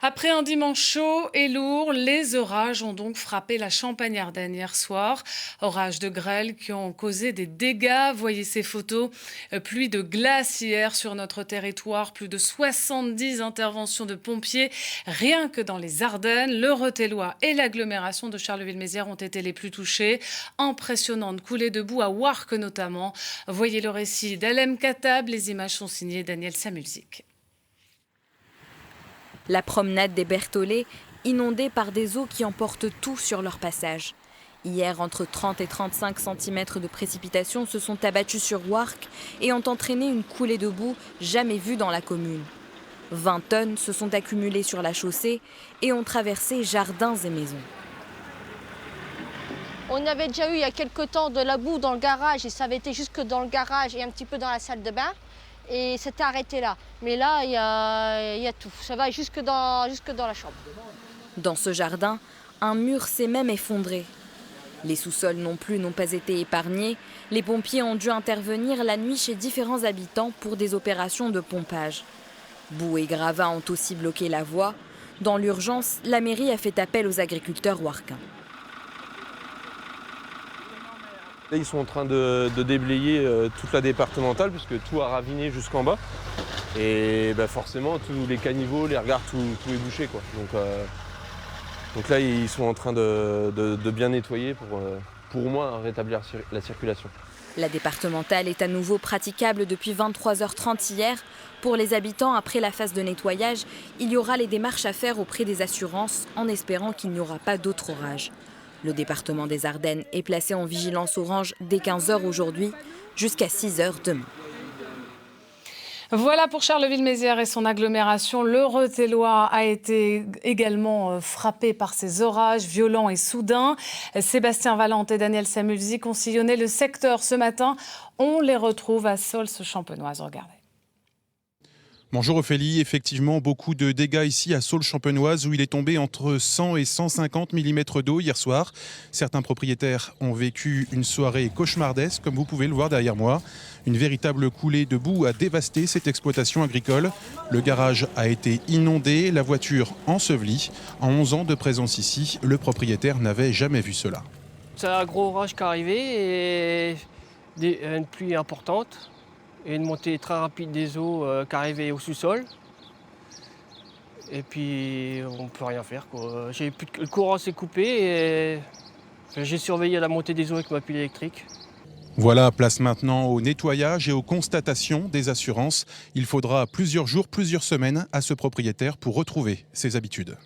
Après un dimanche chaud et lourd, les orages ont donc frappé la Champagne-Ardenne hier soir. Orages de grêle qui ont causé des dégâts. Voyez ces photos. Pluie de glace hier sur notre territoire. Plus de 70 interventions de pompiers rien que dans les Ardennes. Le Rothellois et l'agglomération de Charleville-Mézières ont été les plus touchés. Impressionnante coulée de boue à Warcq notamment. Voyez le récit d'Alem Katab. Les images sont signées Daniel Samulzik. La promenade des Bertholet, inondée par des eaux qui emportent tout sur leur passage. Hier, entre 30 et 35 cm de précipitations se sont abattus sur Warcq et ont entraîné une coulée de boue jamais vue dans la commune. 20 tonnes se sont accumulées sur la chaussée et ont traversé jardins et maisons. On avait déjà eu il y a quelque temps de la boue dans le garage et ça avait été jusque dans le garage et un petit peu dans la salle de bain. Et c'était arrêté là. Mais là, il y a tout. Ça va jusque dans la chambre. Dans ce jardin, un mur s'est même effondré. Les sous-sols non plus n'ont pas été épargnés. Les pompiers ont dû intervenir la nuit chez différents habitants pour des opérations de pompage. Boue et gravats ont aussi bloqué la voie. Dans l'urgence, la mairie a fait appel aux agriculteurs warcains. Là, ils sont en train de déblayer toute la départementale puisque tout a raviné jusqu'en bas. Et forcément, tous les caniveaux, les regards, tout est bouché, quoi. Donc là, ils sont en train de bien nettoyer pour au moins rétablir la circulation. La départementale est à nouveau praticable depuis 23h30 hier. Pour les habitants, après la phase de nettoyage, il y aura les démarches à faire auprès des assurances en espérant qu'il n'y aura pas d'autres orages. Le département des Ardennes est placé en vigilance orange dès 15h aujourd'hui jusqu'à 6h demain. Voilà pour Charleville-Mézières et son agglomération. Le Rothellois a été également frappé par ces orages violents et soudains. Sébastien Valente et Daniel Samulzik ont sillonné le secteur ce matin. On les retrouve à Saulces-Champenoise. Regardez. Bonjour Ophélie, effectivement beaucoup de dégâts ici à Saulces-Champenoise où il est tombé entre 100 et 150 mm d'eau hier soir. Certains propriétaires ont vécu une soirée cauchemardesque comme vous pouvez le voir derrière moi. Une véritable coulée de boue a dévasté cette exploitation agricole. Le garage a été inondé, la voiture ensevelie. En 11 ans de présence ici, le propriétaire n'avait jamais vu cela. C'est un gros orage qui est arrivé et une pluie importante. Et une montée très rapide des eaux qui arrivait au sous-sol. Et puis on ne peut rien faire, quoi. Le courant s'est coupé et j'ai surveillé la montée des eaux avec ma pile électrique. Voilà, place maintenant au nettoyage et aux constatations des assurances. Il faudra plusieurs jours, plusieurs semaines à ce propriétaire pour retrouver ses habitudes.